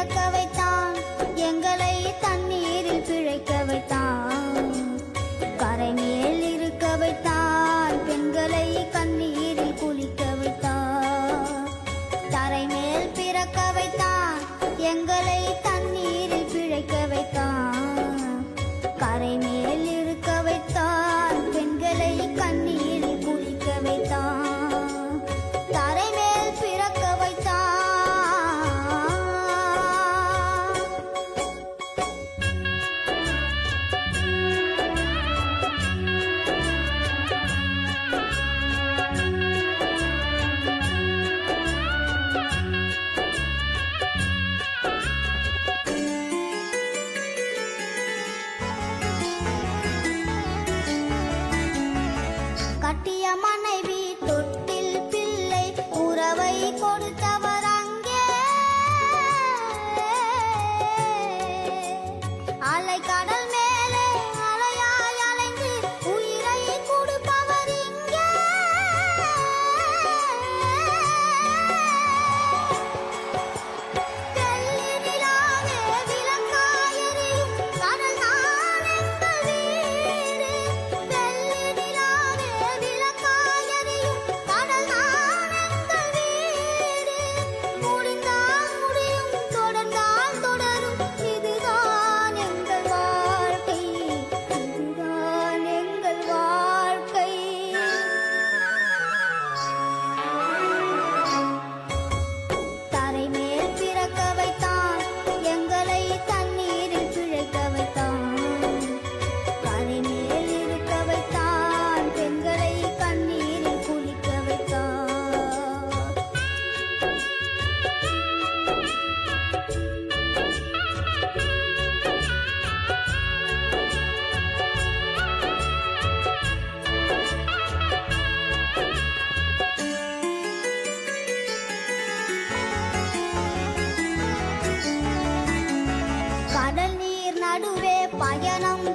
பிறக்க வைத்தான் எங்களை தண்ணீரில் பிழைக்க வைத்தான் கரை மேல் இருக்க வைத்தான் பெண்களை கண்ணீரில் குளிக்க வைத்தான் தரை மேல் பிறக்க வைத்தான் எங்களை தண்ணீரில் பிழைக்க வைத்தான் கரை மேல் இருக்க வைத்தான் பெண்களை கண்ணீரில் குளிக்க வைத்தான் தரை மேல் பிறக்க வைத்தான் கட்டிய மனைவி தொட்டில் பிள்ளை உறவை கொடுத்தவர் அங்கே அலை கடல் மேலே அலையாய் அலைந்து உயிரை கொடுப்பவர் இங்கே வெள்ளி நிலாவே விளக்காயெரியும் கடல் நான் எங்கள் வீடு வெள்ளி நிலாவே விளக்காயெரியும் கடல் நான் எங்கள் வீடு முடிந்தால் முடியும் தொடர்ந்தால் தொடரும் இதுதான் எங்கள் வாழ்க்கை இதுதான் எங்கள் வாழ்க்கை தரை மேல் பிறக்க வைத்தான் எங்களை தண்ணீரில் பிழைக்க வைத்தான் கரை மேல் இருக்க வைத்தான் பெண்களை கண்ணீரில் குளிக்க வைத்தான் கடல் நீர் நடுவே பயணம்